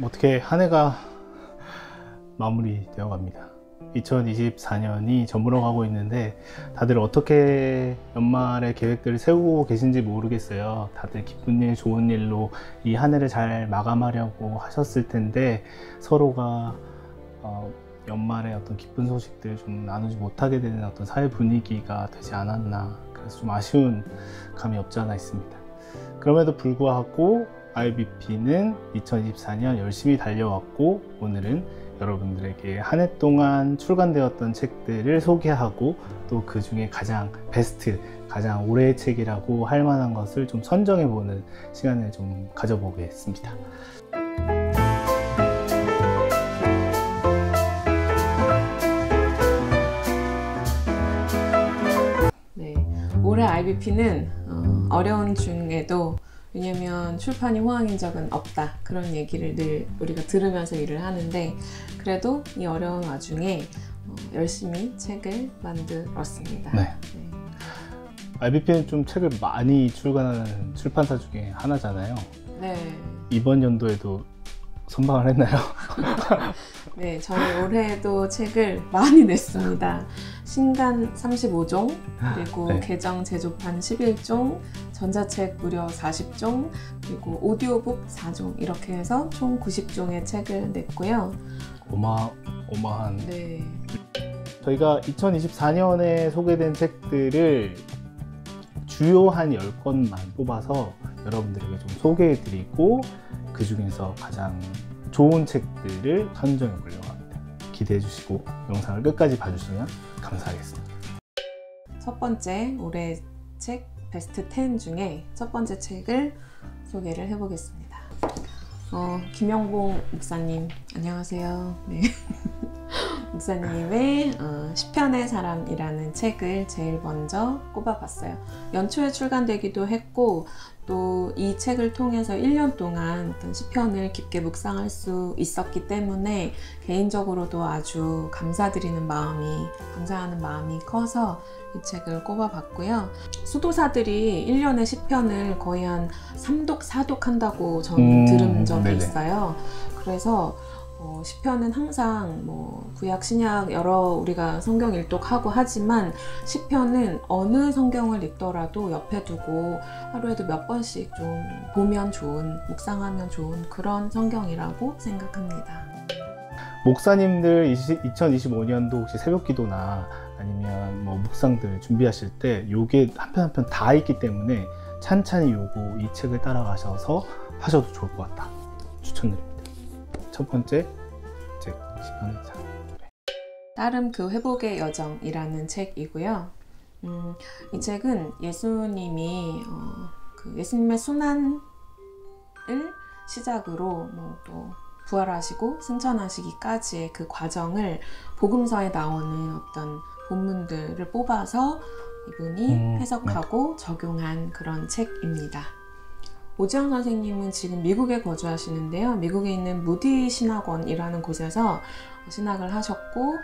어떻게 한 해가 마무리되어 갑니다. 2024년이 저물어 가고 있는데 다들 어떻게 연말에 계획들을 세우고 계신지 모르겠어요. 다들 기쁜 일, 좋은 일로 이 한 해를 잘 마감하려고 하셨을 텐데 서로가 연말에 어떤 기쁜 소식들 좀 나누지 못하게 되는 어떤 사회 분위기가 되지 않았나, 그래서 좀 아쉬운 감이 없지 않아 있습니다. 그럼에도 불구하고 IBP는 2024년 열심히 달려왔고, 오늘은 여러분들에게 한 해 동안 출간되었던 책들을 소개하고 또 그 중에 가장 베스트, 가장 올해의 책이라고 할 만한 것을 좀 선정해보는 시간을 좀 가져보겠습니다. 네, 올해 IBP는 어려운 중에도, 왜냐면 출판이 호황인 적은 없다, 그런 얘기를 늘 우리가 들으면서 일을 하는데, 그래도 이 어려운 와중에 열심히 책을 만들었습니다. 네. IBP는 좀 책을 많이 출간하는 출판사 중에 하나잖아요. 네. 이번 연도에도 선방을 했나요? 네, 저희 올해도 책을 많이 냈습니다. 신간 35종, 그리고 네. 개정 제조판 11종, 전자책 무려 40종, 그리고 오디오북 4종, 이렇게 해서 총 90종의 책을 냈고요. 어마어마한. 네. 저희가 2024년에 소개된 책들을 주요 한 10권만 뽑아서 여러분들에게 좀 소개해드리고, 그 중에서 가장 좋은 책들을 선정해 보려고 합니다. 기대해 주시고 영상을 끝까지 봐주시면 감사하겠습니다. 첫 번째 올해 책 베스트 10 중에 첫 번째 책을 소개를 해보겠습니다. 김영봉 목사님, 안녕하세요. 네. 목사님의 시편의 사람이라는 책을 제일 먼저 꼽아봤어요. 연초에 출간되기도 했고, 또 이 책을 통해서 1년 동안 어떤 시편을 깊게 묵상할 수 있었기 때문에 개인적으로도 아주 감사하는 마음이 커서 이 책을 꼽아봤고요. 수도사들이 1년에 시편을 거의 한 3독, 4독 한다고 저는 들은 적이 네네. 있어요. 그래서 시편은 항상 구약, 신약 여러 우리가 성경 일독하고 하지만, 시편은 어느 성경을 읽더라도 옆에 두고 하루에도 몇 번씩 좀 보면 좋은, 묵상하면 좋은 그런 성경이라고 생각합니다. 목사님들 2025년도 혹시 새벽 기도나 아니면 묵상들 준비하실 때 요게 한 편 한 편 다 있기 때문에 찬찬히 이 책을 따라가셔서 하셔도 좋을 것 같다. 추천드립니다. 첫 번째 책, 시편의 사람. 따름 그 회복의 여정이라는 책이고요. 이 책은 예수님이 예수님의 순환을 시작으로 또 부활하시고 승천하시기까지의 그 과정을 복음서에 나오는 어떤 본문들을 뽑아서 이분이 해석하고 적용한 그런 책입니다. 오지영 선생님은 지금 미국에 거주하시는데요. 미국에 있는 무디 신학원이라는 곳에서 신학을 하셨고,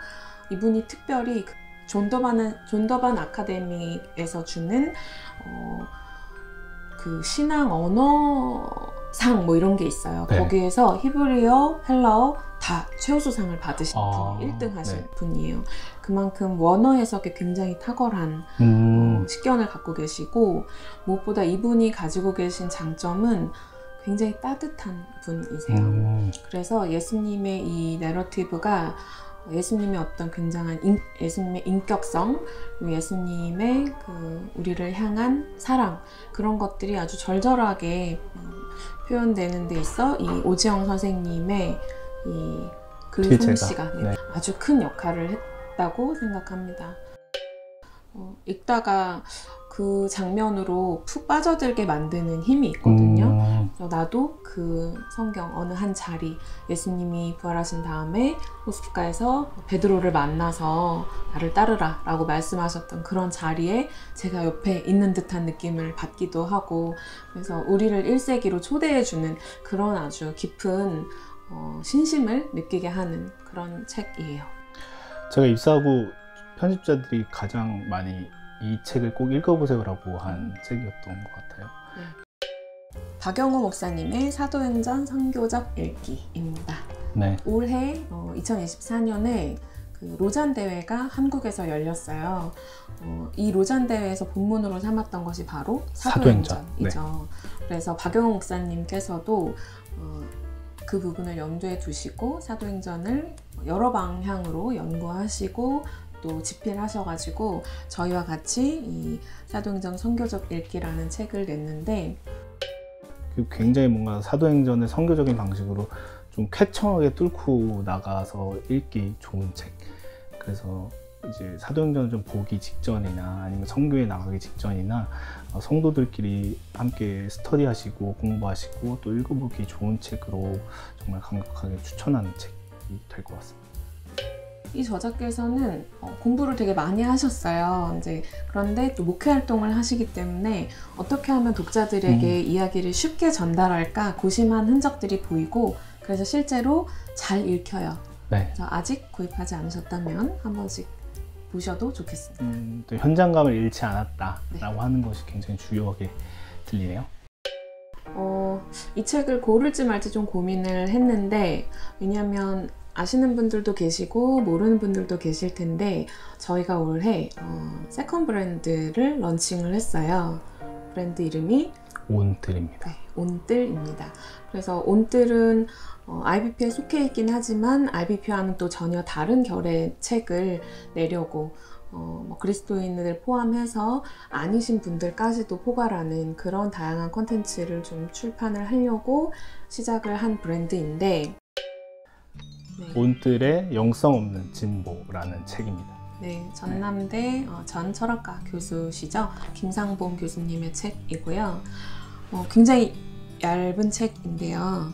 이분이 특별히 존 더반 아카데미에서 주는 그 신앙 언어상 이런 게 있어요. 네. 거기에서 히브리어, 헬라어 다 최우수상을 받으신 분이 1등 하신 네. 분이에요. 그만큼 원어 해석에 굉장히 탁월한 식견을 갖고 계시고, 무엇보다 이분이 가지고 계신 장점은 굉장히 따뜻한 분이세요. 그래서 예수님의 이 내러티브가 예수님의 어떤 굉장한 예수님의 인격성, 예수님의 그 우리를 향한 사랑, 그런 것들이 아주 절절하게 표현되는 데 있어 이 오지영 선생님의 이 글솜씨가 아주 큰 역할을 했다고 생각합니다. 읽다가 그 장면으로 푹 빠져들게 만드는 힘이 있거든요. 나도 그 성경 어느 한 자리, 예수님이 부활하신 다음에 호숫가에서 베드로를 만나서 나를 따르라 라고 말씀하셨던 그런 자리에 제가 옆에 있는 듯한 느낌을 받기도 하고, 그래서 우리를 1세기로 초대해주는 그런 아주 깊은 신심을 느끼게 하는 그런 책이에요. 제가 입사하고 편집자들이 가장 많이 이 책을 꼭 읽어보세요라고 한 책이었던 것 같아요. 박영호 목사님의 사도행전 선교적 읽기입니다. 네. 올해 2024년에 그 로잔 대회가 한국에서 열렸어요. 이 로잔 대회에서 본문으로 삼았던 것이 바로 사도행전이죠. 네. 그래서 박영호 목사님께서도 그 부분을 염두에 두시고 사도행전을 여러 방향으로 연구하시고 또 집필하셔가지고 저희와 같이 이 사도행전 선교적 읽기라는 책을 냈는데, 굉장히 뭔가 사도행전을 선교적인 방식으로 좀 쾌청하게 뚫고 나가서 읽기 좋은 책. 그래서 이제 사도행전을 좀 보기 직전이나 아니면 선교에 나가기 직전이나 성도들끼리 함께 스터디하시고 공부하시고 또 읽어보기 좋은 책으로 정말 강력하게 추천하는 책이 될 것 같습니다. 이 저자께서는 공부를 되게 많이 하셨어요. 이제 그런데 또 목회 활동을 하시기 때문에 어떻게 하면 독자들에게 이야기를 쉽게 전달할까 고심한 흔적들이 보이고, 그래서 실제로 잘 읽혀요. 네. 그래서 아직 구입하지 않으셨다면 한 번씩 보셔도 좋겠습니다. 또 현장감을 잃지 않았다라고 네. 하는 것이 굉장히 중요하게 들리네요. 이 책을 고를지 말지 좀 고민을 했는데, 왜냐하면 아시는 분들도 계시고 모르는 분들도 계실 텐데 저희가 올해 세컨 브랜드를 런칭을 했어요. 브랜드 이름이 온뜰입니다. 네, 온뜰입니다. 그래서 온뜰은 IBP에 속해 있긴 하지만 IBP와는 또 전혀 다른 결의 책을 내려고 그리스도인을 포함해서 아니신 분들까지도 포괄하는 그런 다양한 콘텐츠를 좀 출판을 하려고 시작을 한 브랜드인데, 네. 온뜰의 영성 없는 진보라는 책입니다. 네, 전남대 전 철학과 교수시죠. 김상봉 교수님의 책이고요. 굉장히 얇은 책인데요.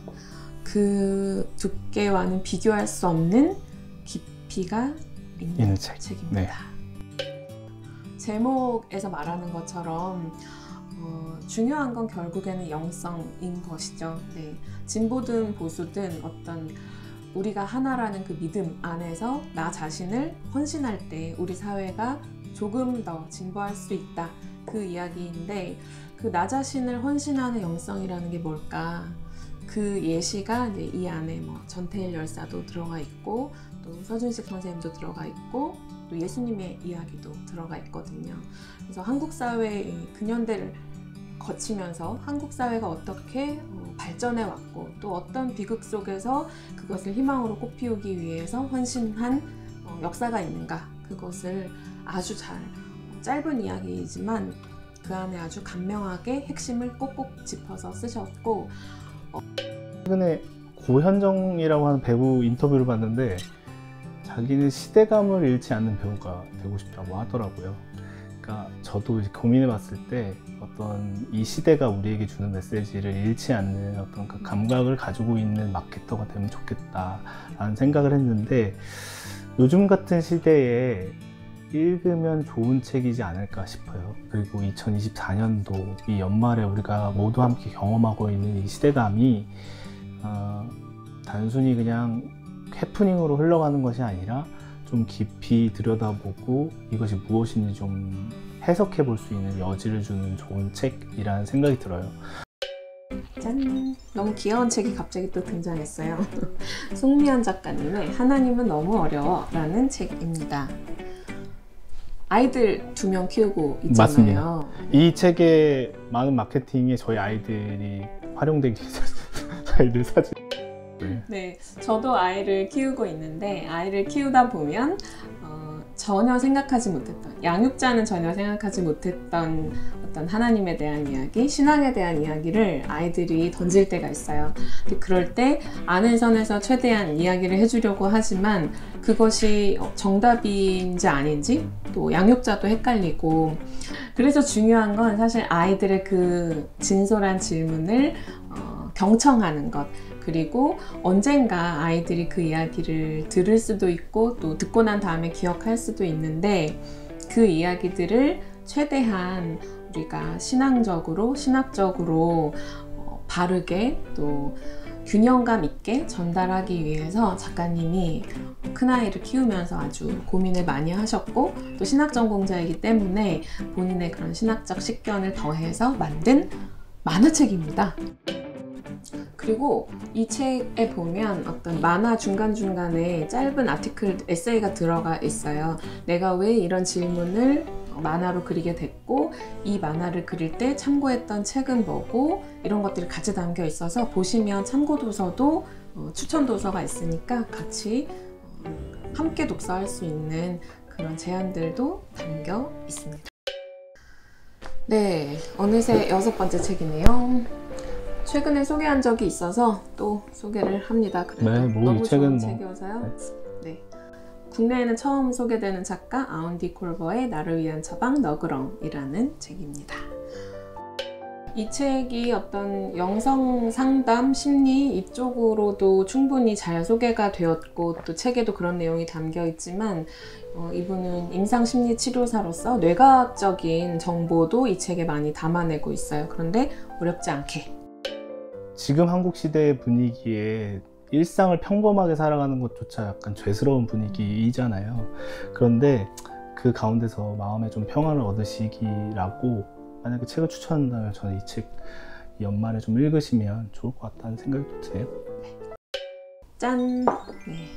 그 두께와는 비교할 수 없는 깊이가 있는 책입니다. 네. 제목에서 말하는 것처럼 중요한 건 결국에는 영성인 것이죠. 네, 진보든 보수든 어떤 우리가 하나라는 그 믿음 안에서 나 자신을 헌신할 때 우리 사회가 조금 더 진보할 수 있다, 그 이야기인데, 그 나 자신을 헌신하는 영성이라는 게 뭘까? 그 예시가 이제 이 안에 전태일 열사도 들어가 있고 또 서준식 선생님도 들어가 있고 또 예수님의 이야기도 들어가 있거든요. 그래서 한국 사회의 근현대를 거치면서 한국 사회가 어떻게 발전해 왔고 또 어떤 비극 속에서 그것을 희망으로 꽃피우기 위해서 헌신한 역사가 있는가, 그것을 아주 짧은 이야기이지만 그 안에 아주 간명하게 핵심을 꼭꼭 짚어서 쓰셨고, 최근에 고현정이라고 하는 배우 인터뷰를 봤는데 자기는 시대감을 잃지 않는 배우가 되고 싶다고 하더라고요. 그러니까 저도 고민해 봤을 때 어떤 이 시대가 우리에게 주는 메시지를 잃지 않는 어떤 그 감각을 가지고 있는 마케터가 되면 좋겠다라는 생각을 했는데, 요즘 같은 시대에 읽으면 좋은 책이지 않을까 싶어요. 그리고 2024년도 이 연말에 우리가 모두 함께 경험하고 있는 이 시대감이 단순히 그냥 해프닝으로 흘러가는 것이 아니라 좀 깊이 들여다보고 이것이 무엇인지 좀 해석해 볼 수 있는 여지를 주는 좋은 책이라는 생각이 들어요. 짠! 너무 귀여운 책이 갑자기 또 등장했어요. 송미연 작가님의 하나님은 너무 어려워 라는 책입니다. 아이들 2명 키우고 있잖아요. 맞습니다. 이 책의 많은 마케팅에 저희 아이들이 활용되기 위해서 아이들 사진. 네, 저도 아이를 키우고 있는데 아이를 키우다 보면 전혀 생각하지 못했던, 양육자는 전혀 생각하지 못했던 어떤 하나님에 대한 이야기, 신앙에 대한 이야기를 아이들이 던질 때가 있어요. 그럴 때 아는 선에서 최대한 이야기를 해주려고 하지만 그것이 정답인지 아닌지 또 양육자도 헷갈리고, 그래서 중요한 건 사실 아이들의 그 진솔한 질문을 경청하는 것, 그리고 언젠가 아이들이 그 이야기를 들을 수도 있고 또 듣고 난 다음에 기억할 수도 있는데, 그 이야기들을 최대한 우리가 신학적으로 바르게 또 균형감 있게 전달하기 위해서 작가님이 큰아이를 키우면서 아주 고민을 많이 하셨고, 또 신학 전공자이기 때문에 본인의 그런 신학적 식견을 더해서 만든 만화책입니다. 그리고 이 책에 보면 어떤 만화 중간중간에 짧은 아티클, 에세이가 들어가 있어요. 내가 왜 이런 질문을 만화로 그리게 됐고, 이 만화를 그릴 때 참고했던 책은 뭐고, 이런 것들이 같이 담겨 있어서 보시면 참고도서도 추천도서가 있으니까 같이 함께 독서할 수 있는 그런 제안들도 담겨 있습니다. 네, 어느새 6번째 책이네요. 최근에 소개한 적이 있어서 또 소개를 합니다. 그래도 네, 뭐 너무 이 책은 좋은 책이어서요. 네. 국내에는 처음 소개되는 작가 아운디 콜버의 나를 위한 처방 너그렁이라는 책입니다. 이 책이 어떤 영성 상담, 심리 이쪽으로도 충분히 잘 소개가 되었고, 또 책에도 그런 내용이 담겨 있지만 이분은 임상심리 치료사로서 뇌과학적인 정보도 이 책에 많이 담아내고 있어요. 그런데 어렵지 않게. 지금 한국 시대의 분위기에 일상을 평범하게 살아가는 것조차 약간 죄스러운 분위기이잖아요. 그런데 그 가운데서 마음에 좀 평안을 얻으시기라고 만약에 책을 추천한다면 저는 이 책 이 연말에 좀 읽으시면 좋을 것 같다는 생각이 드네요. 짠! 네.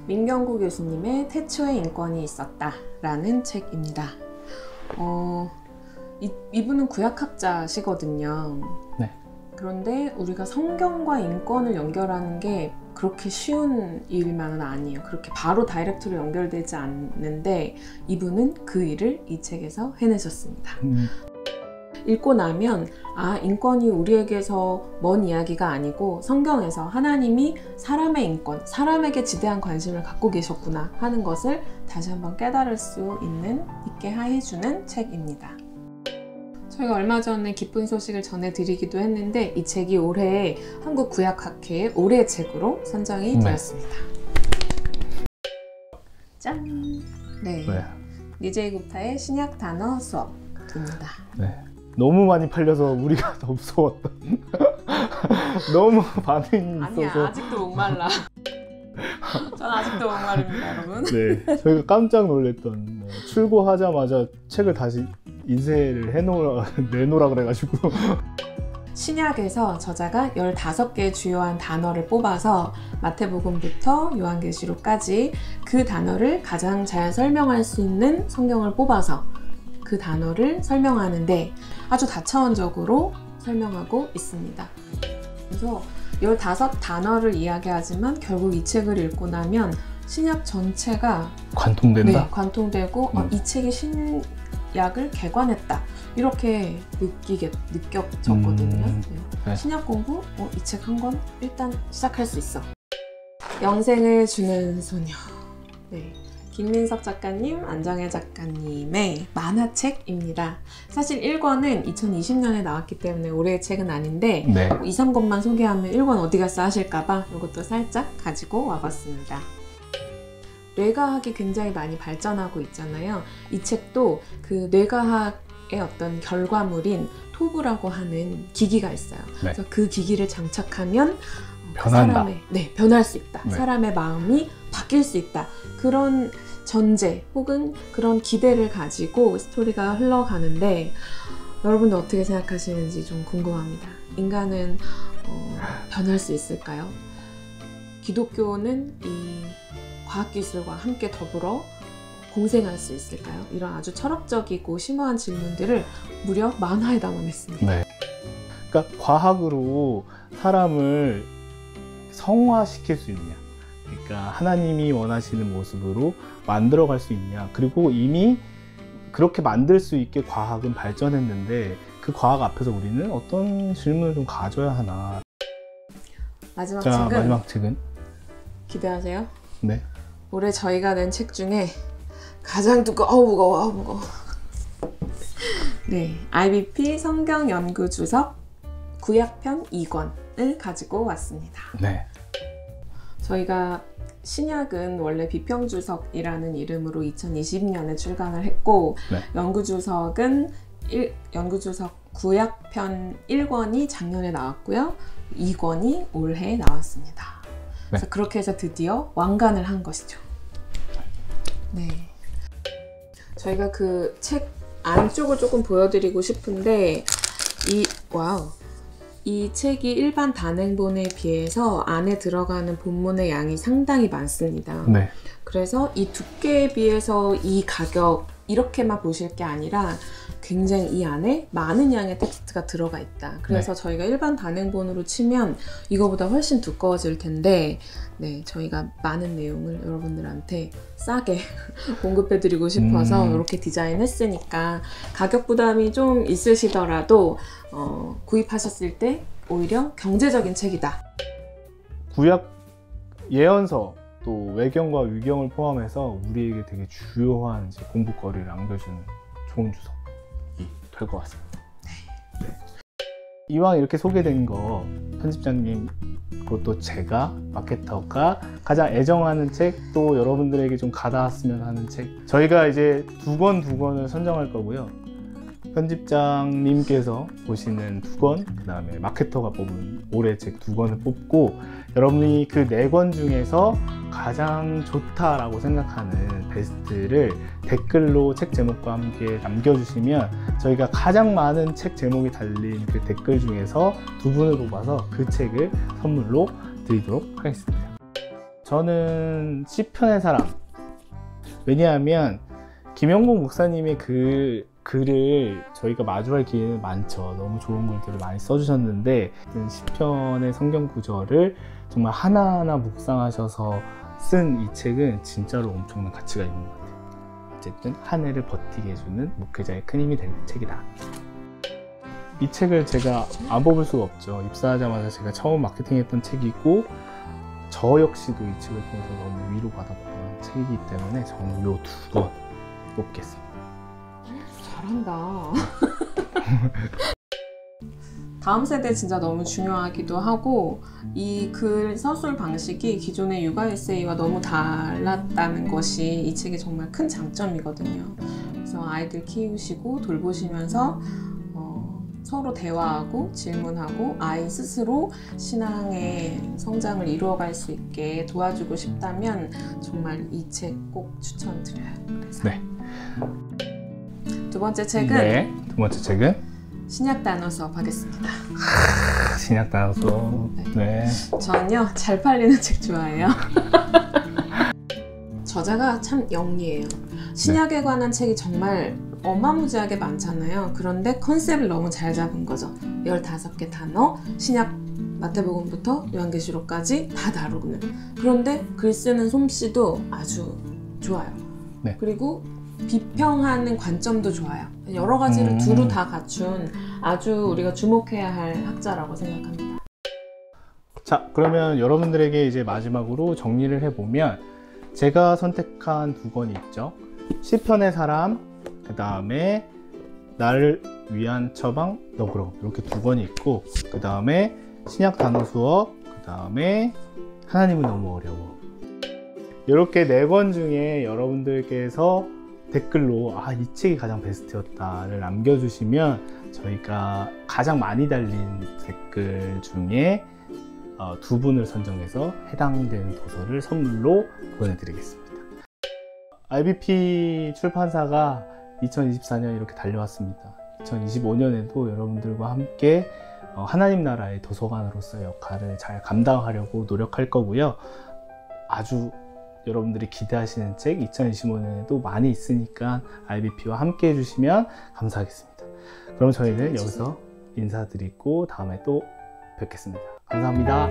민경구 교수님의 태초에 인권이 있었다 라는 책입니다. 이분은 구약학자시거든요. 네. 그런데 우리가 성경과 인권을 연결하는 게 그렇게 쉬운 일만은 아니에요. 그렇게 바로 다이렉트로 연결되지 않는데 이분은 그 일을 이 책에서 해내셨습니다. 읽고 나면 아, 인권이 우리에게서 먼 이야기가 아니고 성경에서 하나님이 사람의 인권, 사람에게 지대한 관심을 갖고 계셨구나 하는 것을 다시 한번 깨달을 수 있게 해주는 책입니다. 저희가 얼마 전에 기쁜 소식을 전해드리기도 했는데 이 책이 올해 한국구약학회의 올해의 책으로 선정이 되었습니다. 짠! 네. 니제이 굽타의 신약 단어 수업입니다. 네. 너무 많이 팔려서 우리가 더 무서웠던 너무 반응이 있어서. 아니야, 아직도 목말라. 전 아직도 목마릅니다, 여러분. 네, 저희가 깜짝 놀랐던 출고하자마자 책을 다시 인쇄를 내놓으라 그래가지고. 신약에서 저자가 15개의 주요한 단어를 뽑아서 마태복음부터 요한계시록까지 그 단어를 가장 잘 설명할 수 있는 성경을 뽑아서 그 단어를 설명하는데 아주 다차원적으로 설명하고 있습니다. 그래서 15단어를 이야기하지만 결국 이 책을 읽고 나면 신약 전체가 관통된다? 네, 관통되고 이 책이 신약을 개관했다 이렇게 느껴졌거든요. 네. 신약 공부? 이 책 한 권 일단 시작할 수 있어. 영생을 주는 소녀. 네. 김민석 작가님, 안정혜 작가님의 만화책입니다. 사실 1권은 2020년에 나왔기 때문에 올해의 책은 아닌데 2, 3권만 소개하면 1권 어디 갔어 하실까봐 이것도 살짝 가지고 와봤습니다. 뇌과학이 굉장히 많이 발전하고 있잖아요. 이 책도 그 뇌과학의 어떤 결과물인 토브라고 하는 기기가 있어요. 그래서 그 기기를 장착하면 변한다. 변할 수 있다. 사람의 마음이 바뀔 수 있다. 그런 전제 혹은 그런 기대를 가지고 스토리가 흘러가는데 여러분들 어떻게 생각하시는지 좀 궁금합니다. 인간은 변할 수 있을까요? 기독교는 이 과학기술과 함께 더불어 공생할 수 있을까요? 이런 아주 철학적이고 심오한 질문들을 무려 만화에 담아냈습니다. 네. 그러니까 과학으로 사람을 성화시킬 수 있냐, 그러니까 하나님이 원하시는 모습으로 만들어갈 수 있냐, 그리고 이미 그렇게 만들 수 있게 과학은 발전했는데 그 과학 앞에서 우리는 어떤 질문을 좀 가져야 하나. 마지막 책은? 기대하세요. 네. 올해 저희가 낸 책 중에 가장 무거워. 네, IBP 성경 연구 주석 구약편 2권을 가지고 왔습니다. 네. 저희가 신약은 원래 비평주석이라는 이름으로 2020년에 출간을 했고 연구주석은 연구주석 구약편 1권이 작년에 나왔고요. 2권이 올해 나왔습니다. 그래서 그렇게 해서 드디어 완간을 한 것이죠. 네. 저희가 그 책 안쪽을 조금 보여드리고 싶은데 와우. 이 책이 일반 단행본에 비해서 안에 들어가는 본문의 양이 상당히 많습니다. 네. 그래서 이 두께에 비해서 이 가격 이렇게만 보실 게 아니라 굉장히 이 안에 많은 양의 텍스트가 들어가 있다. 그래서 네. 저희가 일반 단행본으로 치면 이거보다 훨씬 두꺼워질 텐데 네, 저희가 많은 내용을 여러분들한테 싸게 공급해드리고 싶어서 이렇게 디자인했으니까 가격 부담이 좀 있으시더라도 구입하셨을 때 오히려 경제적인 책이다. 구약 예언서 또 외경과 위경을 포함해서 우리에게 되게 주요한 이제 공부거리를 안겨주는 좋은 주석이 될 것 같습니다. 네. 이왕 이렇게 소개된 거 편집장님 그리고 또 제가 마케터가 가장 애정하는 책, 또 여러분들에게 좀 가닿았으면 하는 책, 저희가 이제 두 권을 선정할 거고요. 편집장님께서 보시는 2권, 그 다음에 마케터가 뽑은 올해 책 2권을 뽑고, 여러분이 그 4권 중에서 가장 좋다라고 생각하는 베스트를 댓글로 책 제목과 함께 남겨주시면 저희가 가장 많은 책 제목이 달린 그 댓글 중에서 2분을 뽑아서 그 책을 선물로 드리도록 하겠습니다. 저는 시편의 사람, 왜냐하면 김영복 목사님의 그 글을 저희가 마주할 기회는 많죠. 너무 좋은 글들을 많이 써주셨는데 시편의 성경 구절을 정말 하나하나 묵상하셔서 쓴 이 책은 진짜로 엄청난 가치가 있는 것 같아요. 어쨌든 한 해를 버티게 해주는 목회자의 큰 힘이 될 책이다. 이 책을 제가 안 뽑을 수가 없죠. 입사하자마자 제가 처음 마케팅했던 책이고, 저 역시도 이 책을 통해서 너무 위로받았던 책이기 때문에 저는 이 2권 뽑겠습니다. 잘한다. 다음 세대 진짜 너무 중요하기도 하고, 이 글 서술 방식이 기존의 육아 에세이와 너무 달랐다는 것이 이 책의 정말 큰 장점이거든요. 그래서 아이들 키우시고 돌보시면서 서로 대화하고 질문하고 아이 스스로 신앙의 성장을 이루어갈 수 있게 도와주고 싶다면 정말 이 책 꼭 추천드려요. 그래서 네. 두 번째 책은 네. 두 번째 책은 신약 단어 수업 하겠습니다. 신약 단어 수업. 네. 저는요, 잘 팔리는 책 좋아해요. 저자가 참 영리해요. 신약에 관한 책이 정말 어마무지하게 많잖아요. 그런데 컨셉을 너무 잘 잡은 거죠. 15개 단어, 신약 마태복음부터 요한계시록까지 다 다루는. 그런데 글 쓰는 솜씨도 아주 좋아요. 네. 그리고 비평하는 관점도 좋아요. 여러 가지를 두루 다 갖춘 아주 우리가 주목해야 할 학자라고 생각합니다. 자, 그러면 여러분들에게 이제 마지막으로 정리를 해보면, 제가 선택한 2권이 있죠. 시편의 사람, 그 다음에 나를 위한 처방 너그러움, 이렇게 2권이 있고, 그 다음에 신약 단어 수업, 그 다음에 하나님은 너무 어려워. 이렇게 4권 중에 여러분들께서 댓글로 이 책이 가장 베스트였다를 남겨주시면 저희가 가장 많이 달린 댓글 중에 2분을 선정해서 해당되는 도서를 선물로 보내드리겠습니다. IBP 출판사가 2024년 이렇게 달려왔습니다. 2025년에도 여러분들과 함께 하나님 나라의 도서관으로서의 역할을 잘 감당하려고 노력할 거고요. 아주 여러분들이 기대하시는 책 2025년에도 많이 있으니까 IBP와 함께 해주시면 감사하겠습니다. 그럼 저희는 여기서 인사드리고 다음에 또 뵙겠습니다. 감사합니다.